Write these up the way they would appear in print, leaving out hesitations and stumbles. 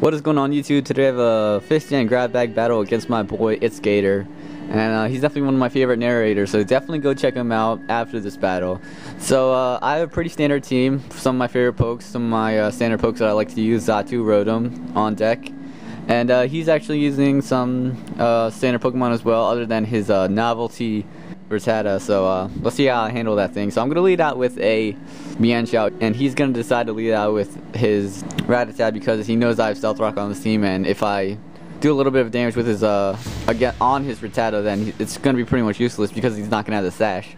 What is going on YouTube? Today I have a 5th gen GRABBAG battle against my boy itzGator. And he's definitely one of my favorite narrators, so definitely go check him out after this battle. So I have a pretty standard team. Some of my favorite pokes, some of my standard pokes that I like to use. Xatu, Rotom on deck. And he's actually using some standard Pokemon as well, other than his novelty Rattata. So let's see how I handle that thing. So I'm going to lead out with a Mienshao, and he's going to decide to lead out with his Rattata because he knows I have Stealth Rock on this team, and if I do a little bit of damage with his again on his Rattata, then it's going to be pretty much useless because he's not going to have the sash.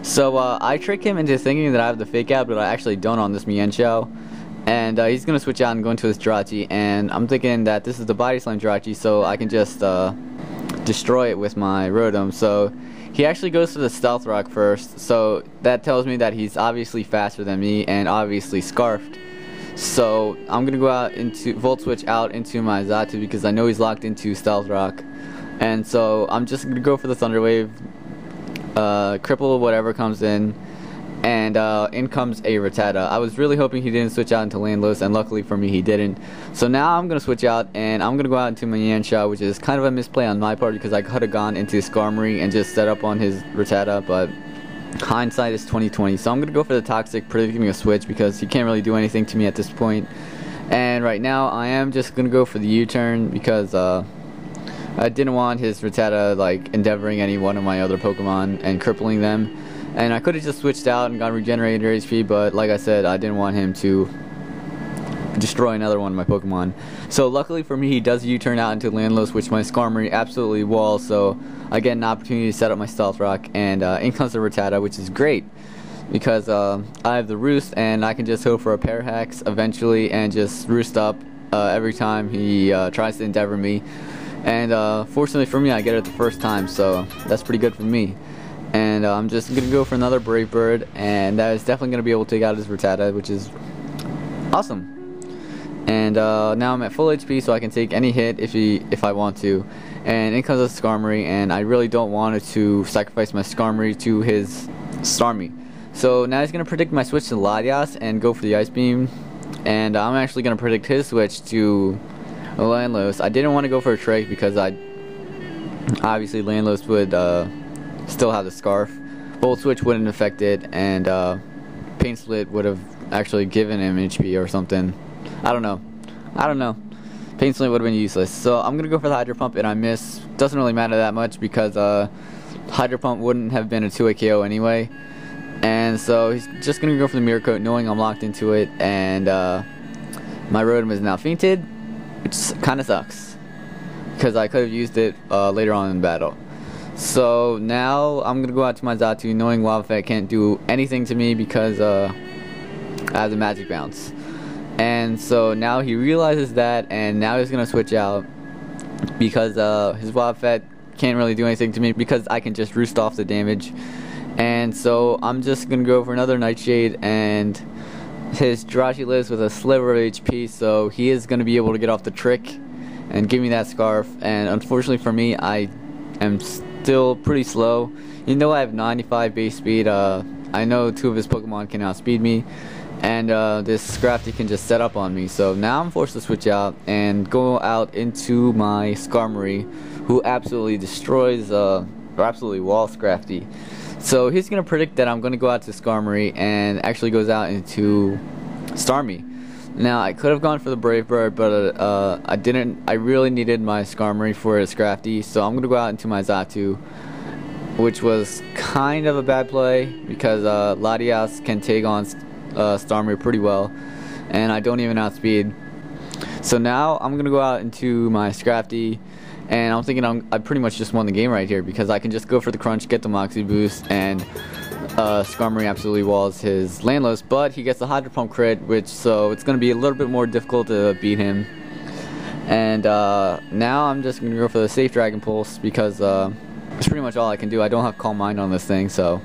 So I trick him into thinking that I have the fake out, but I actually don't on this Mienshao. And he's going to switch out and go into his Jirachi, and I'm thinking that this is the Body Slam Jirachi, so I can just destroy it with my Rotom. So he actually goes to the Stealth Rock first, so that tells me that he's obviously faster than me and obviously Scarfed. So I'm going to go out into Volt Switch out into my Xatu because I know he's locked into Stealth Rock. And so I'm just going to go for the Thunder Wave, cripple whatever comes in, and in comes a Rattata. I was really hoping he didn't switch out into Landless, and luckily for me he didn't. So now I'm going to switch out, and I'm going to go out into my Mienshao, which is kind of a misplay on my part because I could have gone into Skarmory and just set up on his Rattata, but hindsight is 20/20. So I'm going to go for the Toxic, predicting a switch because he can't really do anything to me at this point. And right now I am just going to go for the U-turn because I didn't want his Rattata like endeavoring any one of my other Pokemon and crippling them. And I could have just switched out and got regenerated HP, but like I said, I didn't want him to destroy another one of my Pokemon. So luckily for me, he does U-turn out into Landless, which my Skarmory absolutely walls, so I get an opportunity to set up my Stealth Rock, and in comes the Rattata, which is great because I have the Roost, and I can just hope for a pair hacks eventually and just roost up every time he tries to endeavor me. And fortunately for me, I get it the first time, so that's pretty good for me. And I'm just going to go for another Brave Bird, and that is definitely going to be able to take out his Rattata, which is awesome. And now I'm at full HP, so I can take any hit if I want to. And in comes a Skarmory, and I really don't want it to sacrifice my Skarmory to his Starmie. So now he's going to predict my switch to Latias and go for the Ice Beam. And I'm actually going to predict his switch to Landless. I didn't want to go for a Trick because obviously Landless would still have the Scarf. Volt Switch wouldn't affect it, and Pain Split would have actually given him HP or something. I don't know. Pain Split would have been useless. So I'm going to go for the Hydro Pump, and I miss. Doesn't really matter that much because Hydro Pump wouldn't have been a 2-hit KO anyway. And so he's just going to go for the Mirror Coat knowing I'm locked into it, and my Rotom is now fainted, which kind of sucks because I could have used it later on in battle. So now I'm going to go out to my Xatu knowing Wobbuffet can't do anything to me because I have the Magic Bounce. And so now he realizes that, and now he's going to switch out because his Wobbuffet can't really do anything to me because I can just roost off the damage. And so I'm just going to go for another Nightshade, and his Jirachi lives with a sliver of HP, so he is going to be able to get off the trick and give me that Scarf. And unfortunately for me, I am still pretty slow. Even though I have 95 base speed, I know 2 of his Pokemon can outspeed me, and this Scrafty can just set up on me. So now I'm forced to switch out and go out into my Skarmory, who absolutely destroys or absolutely walls Scrafty. So he's going to predict that I'm going to go out to Skarmory and actually goes out into Starmie. Now I could have gone for the Brave Bird, but I didn't. I really needed my Skarmory for his Scrafty, so I'm going to go out into my Xatu, which was kind of a bad play because Latias can take on Starmie pretty well, and I don't even outspeed. So now I'm going to go out into my Scrafty, and I'm thinking I pretty much just won the game right here because I can just go for the Crunch, get the Moxie Boost, and Skarmory absolutely walls his Landless, but he gets the Hydro Pump crit, so it's going to be a little bit more difficult to beat him. And now I'm just going to go for the safe Dragon Pulse because it's pretty much all I can do. I don't have Calm Mind on this thing, so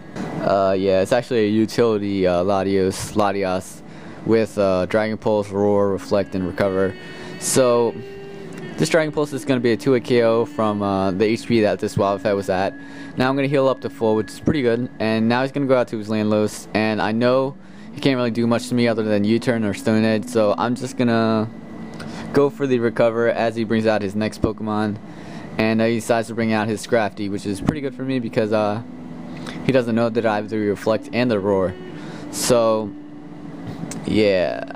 yeah, it's actually a utility Latias with Dragon Pulse, Roar, Reflect, and Recover. So this Dragon Pulse is going to be a 2-hit KO from the HP that this Wobbuffet was at. Now I'm going to heal up to full, which is pretty good. And now he's going to go out to his Landless. And I know he can't really do much to me other than U-turn or Stone Edge. So I'm just going to go for the recover as he brings out his next Pokemon, and he decides to bring out his Scrafty, which is pretty good for me because he doesn't know that I have the Reflect and the Roar. So yeah,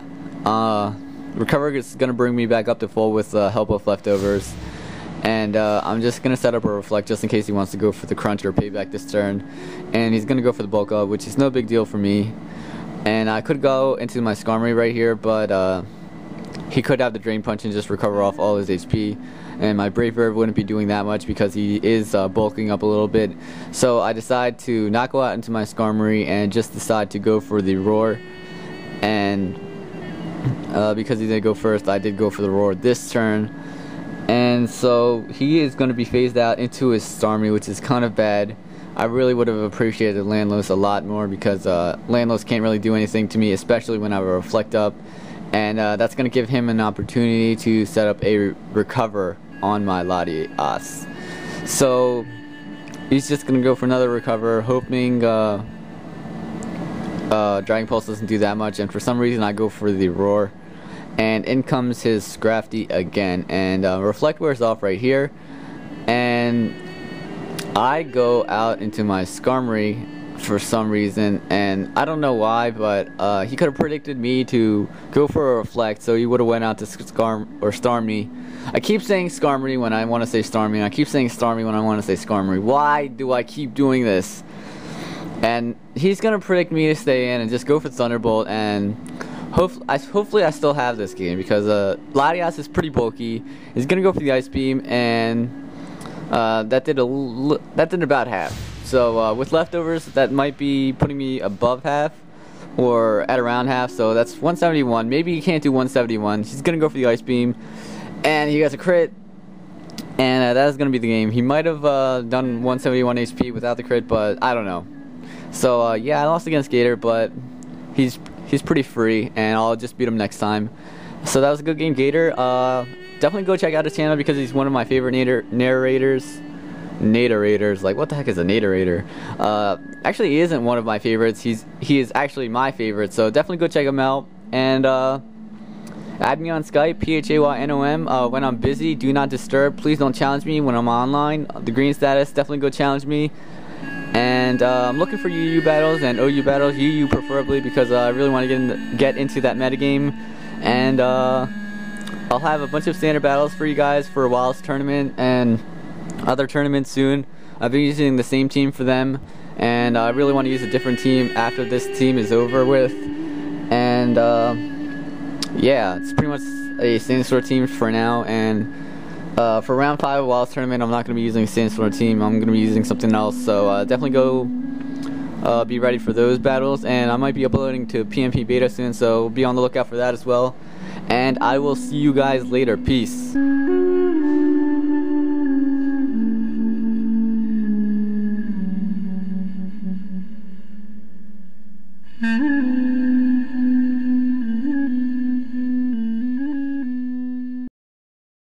recover is gonna bring me back up to full with the help of leftovers. And I'm just going to set up a Reflect just in case he wants to go for the Crunch or Payback this turn. And he's going to go for the Bulk Up, which is no big deal for me. And I could go into my Skarmory right here, but he could have the Drain Punch and just recover off all his HP. And my Brave Bird wouldn't be doing that much because he is bulking up a little bit. So I decide to not go out into my Skarmory and just decide to go for the Roar. And because he didn't go first, I did go for the Roar this turn. And so he is going to be phased out into his Starmie, which is kind of bad. I really would have appreciated Landless a lot more because Landless can't really do anything to me, especially when I Reflect up. And that's going to give him an opportunity to set up a recover on my Latias. So he's just going to go for another recover, hoping Dragon Pulse doesn't do that much. And for some reason I go for the Roar. And in comes his Scrafty again, and Reflect wears off right here, and I go out into my Skarmory for some reason, and I don't know why, but he could have predicted me to go for a Reflect, so he would have went out to Starmie. I keep saying Skarmory when I want to say Starmie, and I keep saying Starmie when I want to say Skarmory. Why do I keep doing this? And he's gonna predict me to stay in and just go for Thunderbolt, and hopefully I still have this game because Latias is pretty bulky. He's gonna go for the Ice Beam, and that did about half. So with leftovers, that might be putting me above half or at around half. So that's 171. Maybe he can't do 171. He's gonna go for the Ice Beam, and he gets a crit, and that is gonna be the game. He might have done 171 HP without the crit, but I don't know. So yeah, I lost against Gator, but he's pretty free, and I'll just beat him next time. So that was a good game, Gator. Definitely go check out his channel because he's one of my favorite narrators. Like, what the heck is a narrator? Actually, he isn't one of my favorites. He is actually my favorite. So definitely go check him out. And add me on Skype, PHAYNOM. When I'm busy, do not disturb. Please don't challenge me when I'm online. The green status, definitely go challenge me. And I'm looking for UU battles and OU battles, UU preferably, because I really want to get into that metagame. And I'll have a bunch of standard battles for you guys for a Wilds tournament and other tournaments soon. I've been using the same team for them, and I really want to use a different team after this team is over with. And yeah, it's pretty much a Sandstorm team for now. And for round 5 of Wilds tournament, I'm not going to be using a Sandstorm team. I'm going to be using something else. So definitely go be ready for those battles. And I might be uploading to PMP beta soon, so be on the lookout for that as well. And I will see you guys later. Peace. Mm-hmm.